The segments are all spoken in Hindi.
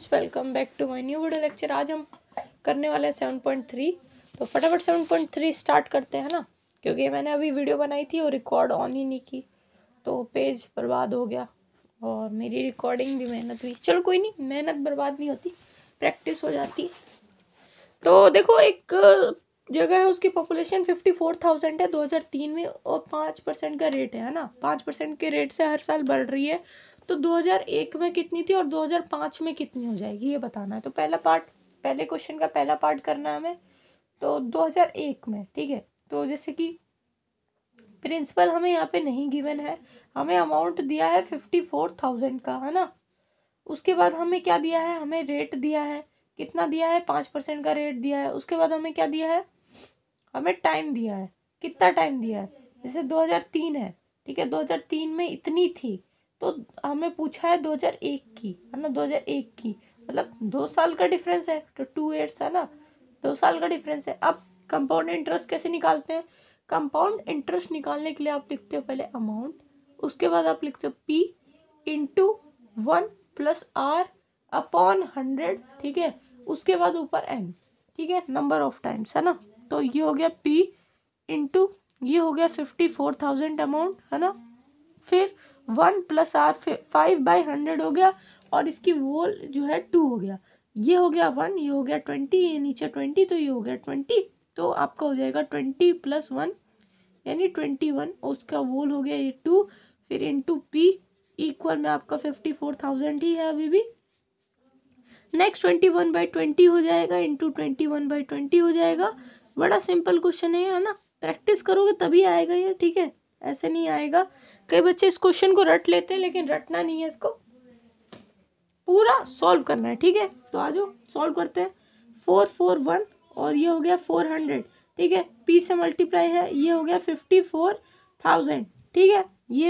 Friends, welcome back to my new video lecture. आज हम करने वाले हैं 7.3। तो फटाफट 7.3 स्टार्ट करते हैं ना, क्योंकि मैंने अभी वीडियो बनाई थी और रिकॉर्ड ऑन ही नहीं की तो पेज बर्बाद हो गया और मेरी रिकॉर्डिंग भी मेहनत हुई। चलो कोई नहीं, मेहनत बर्बाद नहीं होती, प्रैक्टिस हो जाती है। तो देखो, एक जगह है, उसकी पॉपुलेशन 54,000 है 2003 में और 5% का रेट है ना। 5% के रेट से हर साल बढ़ रही है। तो 2001 में कितनी थी और 2005 में कितनी हो जाएगी, ये बताना है। तो पहले क्वेश्चन का पहला पार्ट करना है हमें। तो 2001 में, ठीक है। तो जैसे कि प्रिंसिपल हमें यहाँ पे नहीं गिवन है, हमें अमाउंट दिया है 54,000 का, है ना। उसके बाद हमें क्या दिया है, हमें रेट दिया है, कितना दिया है, 5% का रेट दिया है। उसके बाद हमें क्या दिया है, हमें टाइम दिया है, कितना टाइम दिया है। जैसे 2003 है, ठीक है, 2003 में इतनी थी, तो हमें पूछा है 2001 की, है ना। 2001 की मतलब 2 साल का डिफरेंस है, तो 2 इयर्स है ना, 2 साल का डिफरेंस है। अब कंपाउंड इंटरेस्ट कैसे निकालते हैं? कंपाउंड इंटरेस्ट निकालने के लिए आप लिखते हो पहले अमाउंट, उसके बाद आप लिखते हो P into 1 plus R upon 100, ठीक है। उसके बाद ऊपर N, ठीक है, नंबर ऑफ टाइम्स, है ना। तो ये हो गया P इंटू, ये हो गया 54,000 अमाउंट, है ना। फिर 1 प्लस R 5/100 हो गया, और इसकी वोल जो है 2 हो गया। ये हो गया 1, ये हो गया 20, ये नीचे 20, तो ये हो गया 20। तो आपका हो जाएगा 20 प्लस 1 यानी 21, उसका वोल हो गया ये 2, फिर इंटू P इक्वल में आपका 54,000 ही है अभी भी। नेक्स्ट 21/20 हो जाएगा, इंटू 21/20 हो जाएगा। बड़ा सिंपल क्वेश्चन है ना। प्रैक्टिस करोगे तभी आएगा ये, ठीक है, ऐसे नहीं आएगा। कई बच्चे इस क्वेश्चन को रट लेते हैं, लेकिन रटना नहीं है, इसको पूरा सॉल्व करना है, ठीक है। तो आ जाओ सॉल्व करते हैं। 441 और ये हो गया 400, ठीक है। P से मल्टीप्लाई है, ये हो गया 54,000, ठीक है। ये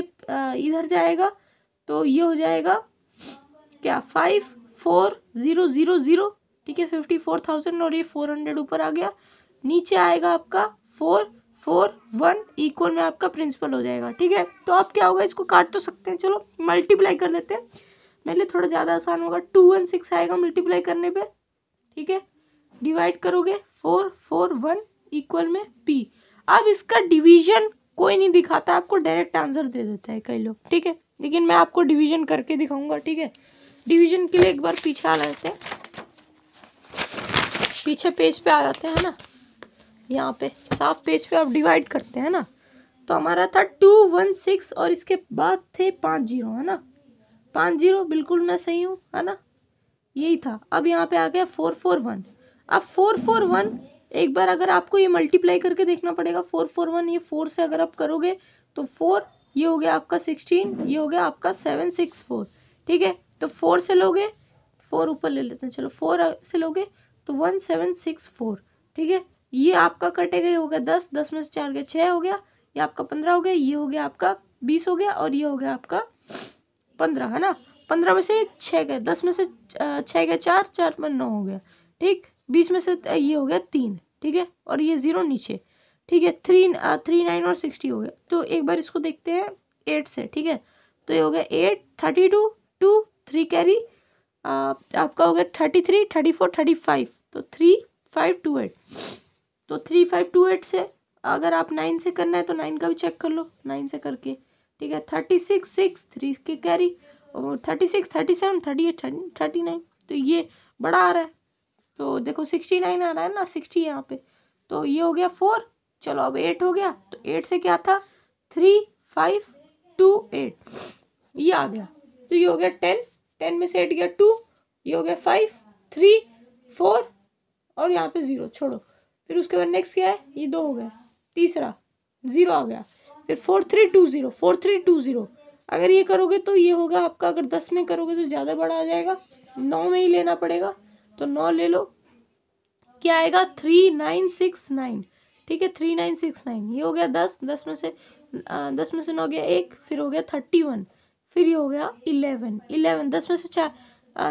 इधर जाएगा, तो ये हो जाएगा क्या, 54,000, ठीक है। 54,000 और ये 400 ऊपर आ गया, नीचे आएगा आपका 441 इक्वल में आपका प्रिंसिपल हो जाएगा, ठीक है। तो आप क्या होगा, इसको काट तो सकते हैं, चलो मल्टीप्लाई कर लेते हैं, मेरे लिए थोड़ा ज़्यादा आसान होगा। 216 आएगा मल्टीप्लाई करने पे, ठीक है। डिवाइड करोगे 441 इक्वल में P। अब इसका डिवीजन कोई नहीं दिखाता, आपको डायरेक्ट आंसर दे देता है कई लोग, ठीक है, लेकिन मैं आपको डिवीजन करके दिखाऊंगा, ठीक है। डिवीजन के लिए एक बार पीछे आ जाते हैं, पीछे पेज पे आ जाते हैं ना, यहाँ पे साफ पेज पे आप डिवाइड करते हैं ना। तो हमारा था 216 और इसके बाद थे 5 जीरो, है ना। 5 जीरो, बिल्कुल मैं सही हूँ, है ना, यही था। अब यहाँ पे आ गया 441। अब 441 एक बार अगर आपको ये मल्टीप्लाई करके देखना पड़ेगा। 441 ये 4 से अगर आप करोगे तो 4, ये हो गया आपका 16, ये हो गया आपका 764, ठीक है। तो 4 से लोगे, 4 ऊपर ले लेते हैं, चलो 4 से लोगे तो 1764, ठीक है। ये आपका कटेगा, ये हो गया 10, 10 में से 4 गया 6 हो गया, ये आपका 15 हो गया, ये हो गया आपका 20 हो गया, और ये हो गया आपका 15, है ना। 15 में से 6 गए, 10 में से 6 गए 4, 4 में 9 हो गया, ठीक। 20 में से ये हो गया 3, ठीक है, और ये 0 नीचे, ठीक है। 3 9 और 60 हो गया। तो एक बार इसको देखते हैं 8 से, ठीक है। तो ये हो गया 8, 32, 2, 3 कैरी, आपका हो गया 33, 34, 35, तो 3528। तो 3528 से अगर आप 9 से करना है तो 9 का भी चेक कर लो, 9 से करके, ठीक है। 36, 6, 3 की कैरी, और 36, 37, 38, 39, तो ये बड़ा आ रहा है। तो देखो 69 आ रहा है ना, 60 यहाँ पे, तो ये हो गया 4। चलो अब 8 हो गया, तो 8 से क्या था, 3, 5, 2, 8, ये आ गया। तो ये हो गया 10, 10 में से 8 गया 2, ये हो गया 5, 3, 4, और यहाँ पे 0 छोड़ो। फिर उसके बाद नेक्स्ट क्या है, ये 2 हो गया, तीसरा 0 आ गया, फिर 4320, 4320। अगर ये करोगे तो ये होगा आपका, अगर 10 में करोगे तो ज़्यादा बड़ा आ जाएगा, 9 में ही लेना पड़ेगा, तो 9 ले लो, क्या आएगा 3969, ठीक है। 3969, ये हो गया 10, 10 में से 9 गया 1, फिर हो गया 31, फिर ये हो गया 11, 11, 10 में से 4,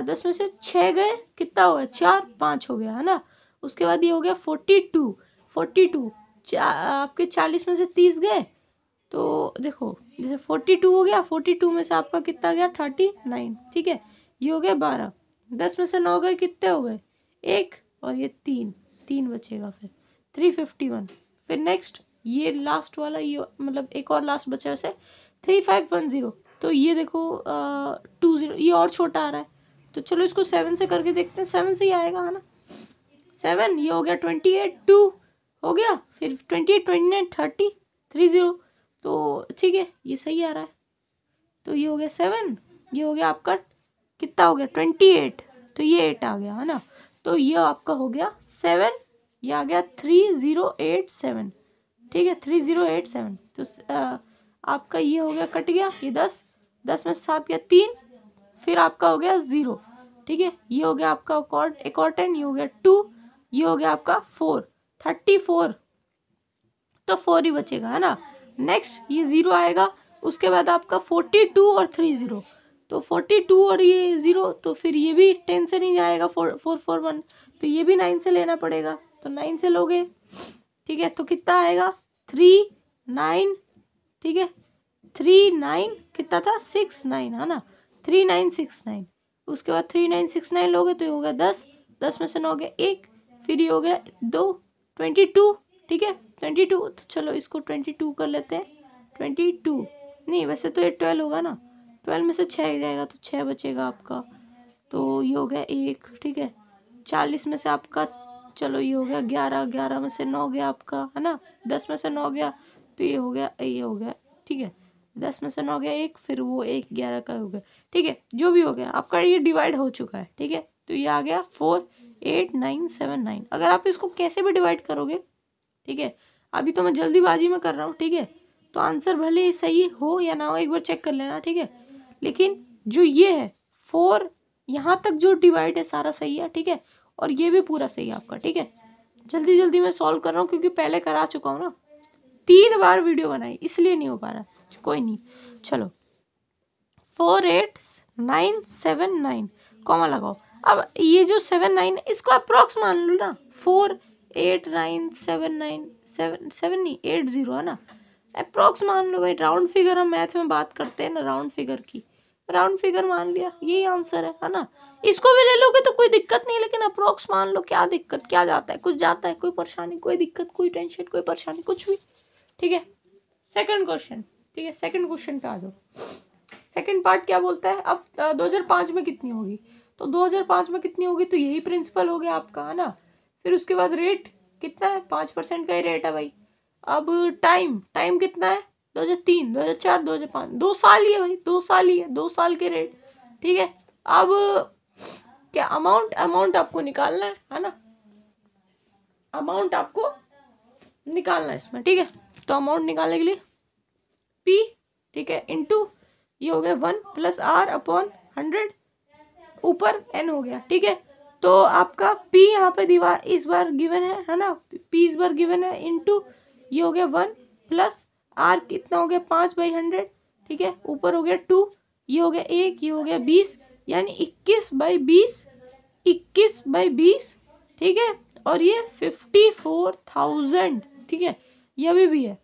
10 में से 6 गए, कितना हो गया 4, 5 हो गया, है ना। उसके बाद ये हो गया 42, 42, आपके 40 में से 30 गए, तो देखो जैसे 42 हो गया, 42 में से आपका कितना गया 39, ठीक है। ये हो गया 12, 10 में से 9 गए, कितने हो गए? 1 और ये 3 बचेगा, फिर 351। फिर नेक्स्ट ये लास्ट वाला, ये मतलब एक और लास्ट बचा से 3510। तो ये देखो 20, ये और छोटा आ रहा है, तो चलो इसको 7 से करके देखते हैं। 7 से ही आएगा है ना, 7, ये हो गया 28, 2 हो गया, फिर 28, 29, 30, 30। तो ठीक है, ये सही आ रहा है। तो ये हो गया 7, ये हो गया आपका कितना हो गया 28, तो ये 8 आ गया है ना। तो ये आपका हो गया 7, ये आ गया 3087। ठीक है, 3087। तो आपका ये हो गया, कट गया ये 10, 10 में 7 गया 3, फिर आपका हो गया 0। ठीक है, ये हो गया आपका एक और 10, ये हो गया 2, ये हो गया आपका 4, 34। तो 4 ही बचेगा है ना। नेक्स्ट ये 0 आएगा, उसके बाद आपका 42 और 30। तो 42 और ये 0, तो फिर ये भी 10 से नहीं जाएगा, 441, तो ये भी 9 से लेना पड़ेगा, तो 9 से लोगे। ठीक है, तो कितना आएगा 3 9, ठीक है 3 9 कितना था 6 9 है ना, 3969। उसके बाद 3969 लोगे तो ये हो गया 10, 10 में से 9 गया 1, फिर ये हो गया 2, 22। ठीक है 22, तो चलो इसको 22 कर लेते हैं। 22 नहीं, वैसे तो ये 12 होगा ना, 12 में से 6 जाएगा तो 6 बचेगा आपका, तो ये हो गया 1। ठीक है, 40 में से आपका, चलो ये हो गया 11, 11 में से 9 गया आपका है ना, 10 में से 9 गया, तो ये हो गया, ये हो गया। ठीक है, 10 में से 9 गया 1, फिर वो 1 11 का हो गया। ठीक है, जो भी हो गया आपका ये डिवाइड हो चुका है। ठीक है, तो ये आ गया 48979। अगर आप इसको कैसे भी डिवाइड करोगे, ठीक है, अभी तो मैं जल्दीबाजी में कर रहा हूँ, ठीक है, तो आंसर भले ही सही हो या ना हो, एक बार चेक कर लेना। ठीक है, लेकिन जो ये है 4, यहाँ तक जो डिवाइड है सारा सही है। ठीक है, और ये भी पूरा सही है आपका। ठीक है, जल्दी जल्दी मैं सॉल्व कर रहा हूँ क्योंकि पहले करा चुका हूँ ना, 3 बार वीडियो बनाई, इसलिए नहीं हो पा रहा। कोई नहीं, चलो 48979 कॉमा लगाओ। अब ये जो 79 है इसको अप्रोक्स मान लो ना, 48979 नहीं 80 है ना, अप्रोक्स मान लो भाई। राउंड फिगर हम मैथ में बात करते हैं ना, राउंड फिगर की, राउंड फिगर मान लिया, यही आंसर है ना। इसको भी ले लोगे तो कोई दिक्कत नहीं, लेकिन अप्रोक्स मान लो, क्या दिक्कत, क्या जाता है, कुछ जाता है, कोई परेशानी, कोई दिक्कत, कोई टेंशन, कोई परेशानी, कुछ भी। ठीक है, सेकंड क्वेश्चन। ठीक है, सेकंड क्वेश्चन पे आ जाओ। सेकंड पार्ट क्या बोलता है, अब 2005 में कितनी होगी, तो 2005 में कितनी होगी, तो यही प्रिंसिपल हो गया आपका है ना। फिर उसके बाद रेट कितना है, 5% का ही रेट है भाई। अब टाइम कितना है, 2003 2004 2005, 2 साल ही है भाई, 2 साल ही है, 2 साल के रेट। ठीक है, अब क्या अमाउंट आपको निकालना है ना, अमाउंट आपको निकालना है इसमें। ठीक है, तो अमाउंट निकालने के लिए P, ठीक है, इनटू ये हो गया 1 + R/100, ऊपर n हो गया। ठीक है, तो आपका P यहाँ पे दीवार इस बार गिवन है ना, P इस बार गिवन है, इनटू ये हो गया 1 + R कितना हो गया 5/100। ठीक है, ऊपर हो गया 2, ये हो गया 1, ये हो गया 20, यानी 21/20, 21/20। ठीक है, और ये 54,000। ठीक है, ये अभी भी है।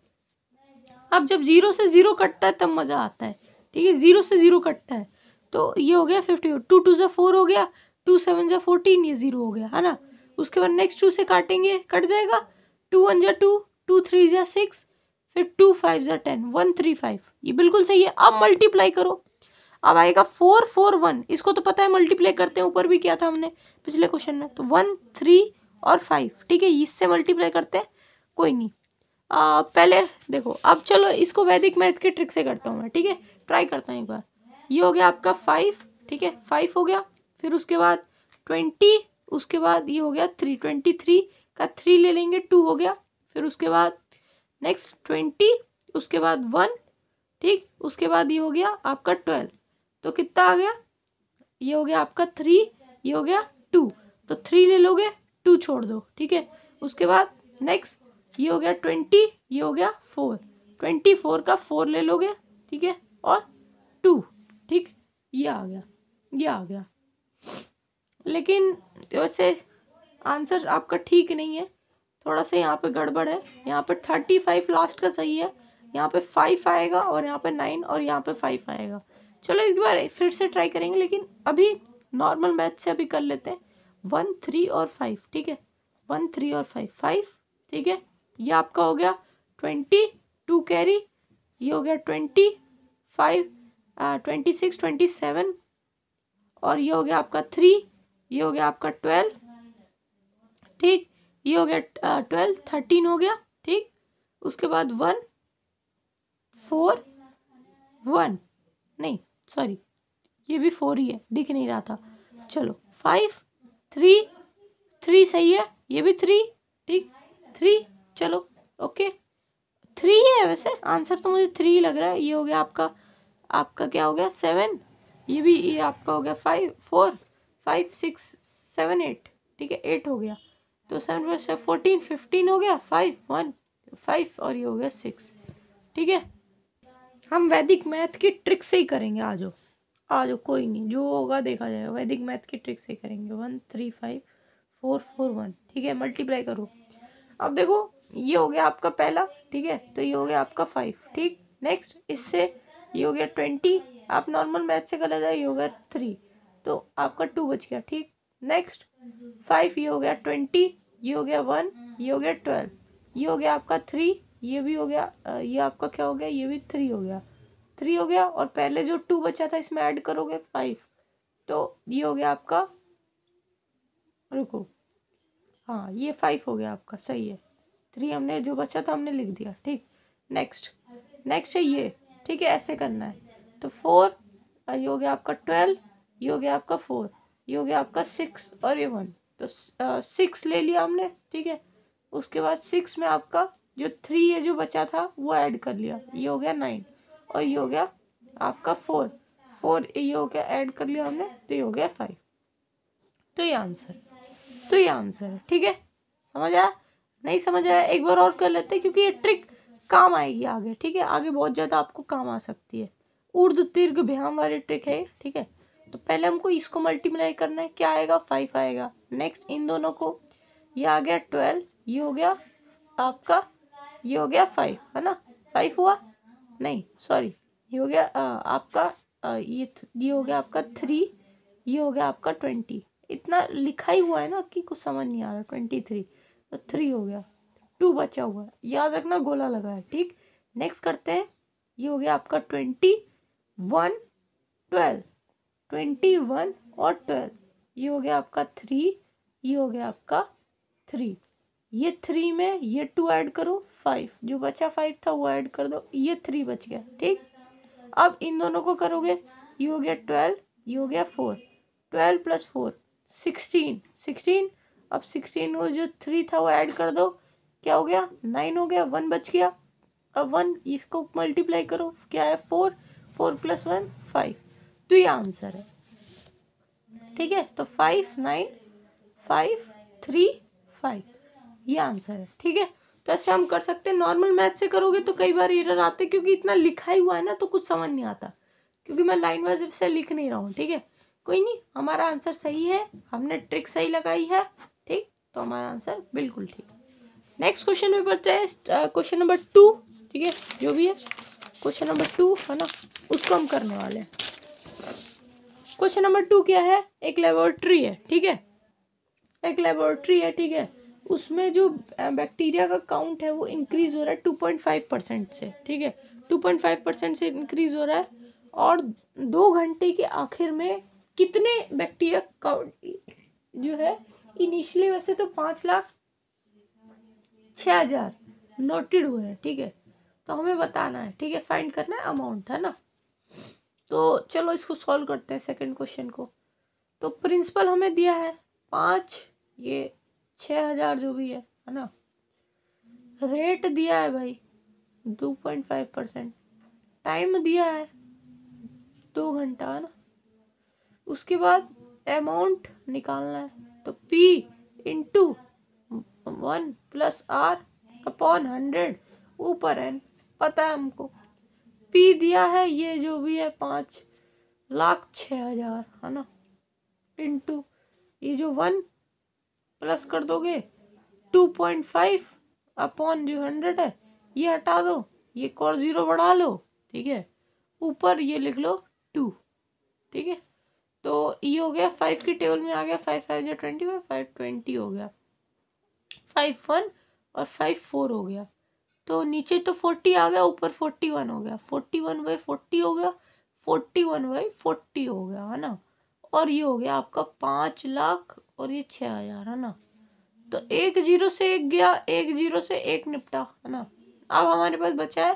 अब जब 0 से 0 कटता है तब मजा आता है। ठीक है, 0 से 0 कटता है, तो ये हो गया 54, 2 2 = 4 हो गया, 2 7 = 14, ये 0 हो गया है ना। उसके बाद नेक्स्ट 2 से काटेंगे, कट जाएगा, 2 1 = 2, 2 3 = 6, फिर 2 5 = 10, 135, ये बिल्कुल सही है। अब मल्टीप्लाई करो, अब आएगा 441, इसको तो पता है मल्टीप्लाई करते हैं, ऊपर भी किया था हमने पिछले क्वेश्चन में। तो 1 3 और 5, ठीक है, इससे मल्टीप्लाई करते हैं, कोई नहीं। पहले देखो, अब चलो इसको वैदिक मैथ के ट्रिक से करता हूँ मैं। ठीक है, ट्राई करता हूँ एक बार। ये हो गया आपका 5, ठीक है 5 हो गया, फिर उसके बाद 20, उसके बाद ये हो गया 3, 23 का 3 ले लेंगे, 2 हो गया, फिर उसके बाद नेक्स्ट 20, उसके बाद 1, ठीक, उसके बाद ये हो गया आपका 12, तो कितना आ गया, ये हो गया आपका 3, ये हो गया 2, तो 3 ले लोगे, 2 छोड़ दो। ठीक है, उसके बाद नेक्स्ट ये हो गया 20, ये हो गया 4, 24 का 4 ले लोगे, ठीक है, और 2, ठीक, ये आ गया, ये आ गया। लेकिन वैसे आंसर आपका ठीक नहीं है, थोड़ा सा यहाँ पे गड़बड़ है। यहाँ पे 35 लास्ट का सही है, यहाँ पे 5 आएगा, और यहाँ पे 9, और यहाँ पे 5 आएगा। चलो एक बार फिर से ट्राई करेंगे, लेकिन अभी नॉर्मल मैथ से अभी कर लेते हैं। 1 3 और 5, ठीक है, 1 3 और 5 5, ठीक है। ये आपका हो गया 20, 2 कैरी, ये हो गया 25, 26 27, और ये हो गया आपका 3, ये हो गया आपका 12, ठीक, ये हो गया 12 13 हो गया, ठीक। उसके बाद 1 4 1, नहीं सॉरी, ये भी 4 ही है, दिख नहीं रहा था। चलो 5 3 3 सही है, ये भी 3, ठीक 3, चलो ओके 3 ही है वैसे, आंसर तो मुझे 3 ही लग रहा है। ये हो गया आपका क्या हो गया 7, ये आपका हो गया 5 4 5 6 7 8, ठीक है 8 हो गया। तो 7 प्लस 14 15 हो गया, 5 1 5, और ये हो गया 6, ठीक है। हम वैदिक मैथ की ट्रिक से ही करेंगे, आ जाओ कोई नहीं, जो होगा देखा जाएगा। वैदिक मैथ की ट्रिक से करेंगे। 1 3 5 4 4 1, ठीक है, मल्टीप्लाई करो। अब देखो ये हो गया आपका पहला, ठीक है, तो ये हो गया आपका 5, ठीक। नेक्स्ट इससे ये हो गया 20, आप नॉर्मल मैथ से कर जाए, ये हो गया 3, तो आपका 2 बच गया, ठीक। नेक्स्ट 5, ये हो गया 20, ये हो गया 1, ये हो गया 12, ये हो गया आपका 3, ये भी हो गया, ये आपका क्या हो गया, ये भी 3 हो गया, 3 हो गया। और पहले जो 2 बचा था इसमें ऐड करोगे 5, तो ये हो गया आपका, रुको, हाँ ये 5 हो गया आपका, सही है। 3 हमने जो बचा था हमने लिख दिया, ठीक। नेक्स्ट है ये, ठीक है, ऐसे करना है। तो 4, ये हो गया आपका 12, ये हो गया आपका 4, ये हो गया आपका 6, और ये 1, तो 6 ले लिया हमने, ठीक है। उसके बाद 6 में आपका जो 3 है जो बचा था वो ऐड कर लिया, ये हो गया 9, और ये हो गया आपका 4 ये हो गया ऐड कर लिया हमने, तो ये हो गया 5। तो ये आंसर है, ठीक है। समझ आया? नहीं समझ आया एक बार और कर लेते हैं, क्योंकि ये ट्रिक काम आएगी आगे, ठीक है, आगे बहुत ज़्यादा आपको काम आ सकती है। ऊर्ध्व दीर्घ भ्याम वाली ट्रिक है, ठीक है। तो पहले हमको इसको मल्टीप्लाई करना है, क्या आएगा 5 आएगा। नेक्स्ट इन दोनों को, ये आ गया 12, ये हो गया आपका, ये हो गया 5, है ना, 5 हुआ, नहीं सॉरी, ये हो गया आपका ये हो गया आपका 3, ये हो गया आपका 20। इतना लिखा ही हुआ है ना कि कुछ समझ नहीं आ रहा। 23, तो 3 हो गया, 2 बचा हुआ है, याद रखना गोला लगा है, ठीक। नेक्स्ट करते हैं, ये हो गया आपका 21 12, 21 और 12, ये हो गया आपका 3, ये हो गया आपका 3, ये 3 में ये 2 ऐड करो 5, जो बचा 5 था वो ऐड कर दो, ये 3 बच गया, ठीक। अब इन दोनों को करोगे, ये हो गया 12, ये हो गया 4, 12 प्लस 4 16, अब 16 को जो 3 था वो ऐड कर दो, क्या हो गया 9 हो गया, 1 बच गया। अब 1 इसको मल्टीप्लाई करो, क्या है 4 प्लस 1 5, तो ये आंसर है, ठीक है। तो 5 9 5 3 5, ये आंसर है, ठीक है। तो ऐसे हम कर सकते हैं। नॉर्मल मैथ से करोगे तो कई बार एरर आते, क्योंकि इतना लिखा ही हुआ है ना तो कुछ समझ नहीं आता, क्योंकि मैं लाइन वाइज से लिख नहीं रहा हूँ, ठीक है। कोई नहीं, हमारा आंसर सही है, हमने ट्रिक सही लगाई है, ठीक, तो हमारा आंसर बिल्कुल ठीक। नेक्स्ट क्वेश्चन में बढ़ते हैं, क्वेश्चन नंबर 2, ठीक है, जो भी है क्वेश्चन नंबर 2 है ना, उसको हम करने वाले हैं। क्वेश्चन नंबर 2 क्या है, एक लेबोरेटरी है, ठीक है, एक लेबोरेटरी है, ठीक है। उसमें जो बैक्टीरिया का काउंट है वो इंक्रीज हो रहा है 2.5% से, ठीक है, 2.5% से इंक्रीज हो रहा है। और 2 घंटे के आखिर में कितने बैक्टीरिया काउंट जो है, इनिशियली वैसे तो 5,06,000 नोटेड हुए हैं, ठीक है। तो हमें बताना है, ठीक है, फाइंड करना है अमाउंट, है ना। तो चलो इसको सॉल्व करते हैं सेकंड क्वेश्चन को। तो प्रिंसिपल हमें दिया है 5, ये 6,000 जो भी है ना। रेट दिया है भाई 2.5%, टाइम दिया है 2 घंटा, है ना। उसके बाद अमाउंट निकालना है, तो P into 1 plus R upon 100 ऊपर N, पता है हमको। P दिया है ये जो भी है 5,06,000, है ना, इंटू ये जो 1 प्लस कर दोगे 2.5 अपॉन जो 100 है, ये हटा दो, ये और 0 बढ़ा लो, ठीक है, ऊपर ये लिख लो 2, ठीक है। तो ये हो गया 5 की टेबल में आ गया, 5 5 25, 5 20 हो गया, 5 1 और 5 4 हो गया। तो नीचे तो 40 आ गया, ऊपर 41 हो गया, 41/40 हो गया, 41/40 हो गया, है ना। और ये हो गया आपका 5 लाख और ये 6,000, है ना। तो एक जीरो से एक गया, एक जीरो से एक निपटा, है ना। अब हमारे पास बचा है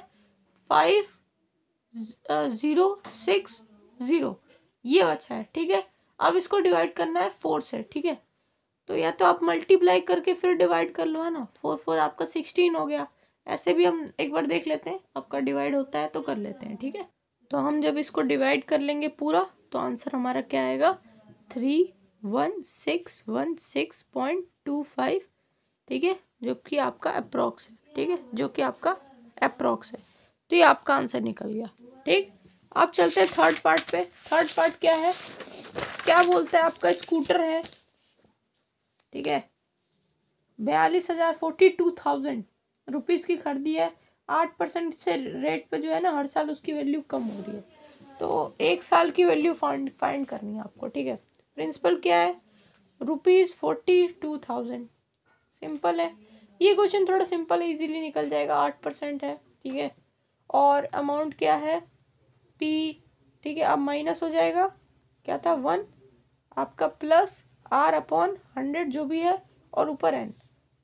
5060, ये बचा है, ठीक है। अब इसको डिवाइड करना है 4 से, ठीक है। तो या तो आप मल्टीप्लाई करके फिर डिवाइड कर लो, है ना। 4 4 आपका 16 हो गया। ऐसे भी हम एक बार देख लेते हैं, आपका डिवाइड होता है तो कर लेते हैं, ठीक है। तो हम जब इसको डिवाइड कर लेंगे पूरा तो आंसर हमारा क्या आएगा, 311616.25, ठीक है, जो कि आपका अप्रोक्स है, ठीक है, जो कि आपका अप्रोक्स है। तो ये आपका आंसर निकल गया, ठीक। अब चलते हैं थर्ड पार्ट पे। थर्ड पार्ट क्या है, क्या बोलते हैं, आपका स्कूटर है, ठीक है, 42,000 42,000 रुपीज़ की खरीदी है। 8% से रेट पे जो है ना, हर साल उसकी वैल्यू कम हो रही है। तो एक साल की वैल्यू फाइंड करनी है आपको, ठीक है। प्रिंसिपल क्या है, ₹42,000। सिंपल है ये क्वेश्चन, थोड़ा सिंपल है, इजीली निकल जाएगा। 8% है, ठीक है। और अमाउंट क्या है, पी, ठीक है। अब माइनस हो जाएगा, क्या था 1, आपका प्लस R/100 जो भी है, और ऊपर n,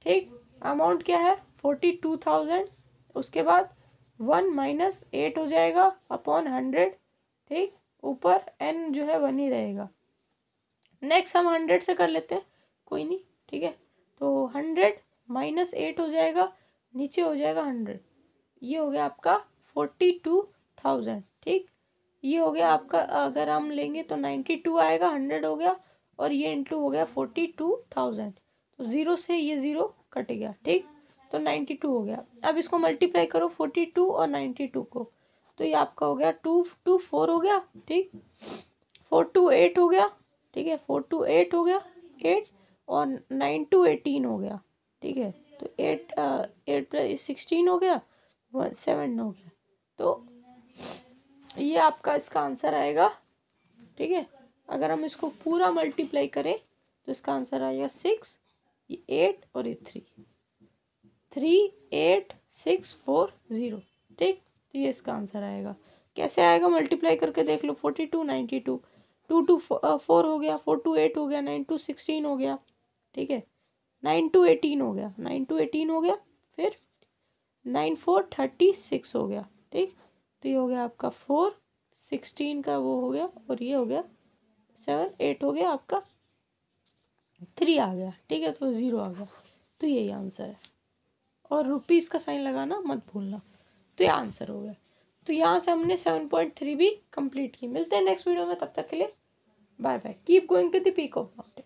ठीक। अमाउंट क्या है 42,000, उसके बाद 1 माइनस 8 हो जाएगा अपॉन 100, ठीक। ऊपर n जो है 1 ही रहेगा। नेक्स्ट हम 100 से कर लेते हैं, कोई नहीं, ठीक है। तो 100 माइनस 8 हो जाएगा, नीचे हो जाएगा 100, ये हो गया आपका 42,000, ठीक। ये हो गया आपका, अगर हम लेंगे तो 92 आएगा, 100 हो गया, और ये इंटू हो गया 42,000। तो जीरो से ये जीरो कट गया, ठीक। तो 92 हो गया। अब इसको मल्टीप्लाई करो 42 और 92 को, तो ये आपका हो गया 2 2 4 हो गया, ठीक। 4 2 8 हो गया, ठीक है। 4 2 8 हो गया, 8, और 9 2 18 हो गया, ठीक है। तो 8 प्लस 16 हो गया, 7 हो गया। तो ये आपका इसका आंसर आएगा, ठीक है। अगर हम इसको पूरा मल्टीप्लाई करें तो इसका आंसर आएगा 6, ये 8 और ये 338,640, ठीक। तो ये इसका आंसर आएगा। कैसे आएगा, मल्टीप्लाई करके देख लो, 42 92, 2 2 4 हो गया, 4 2 8 हो गया, 9 2 16 हो गया, ठीक है। 9 2 18 हो गया, 9 2 18 हो गया, फिर 9 4 36 हो गया, ठीक। तो ये हो गया आपका 4 16 का वो हो गया, और ये हो गया 7 8 हो गया, आपका 3 आ गया, ठीक है। तो 0 आ गया। तो यही आंसर है, और रुपीज़ का साइन लगाना मत भूलना। तो ये आंसर हो गया। तो यहाँ से हमने 7.3 भी कंप्लीट की। मिलते हैं नेक्स्ट वीडियो में, तब तक के लिए bye bye. Keep going to the peak of mountain.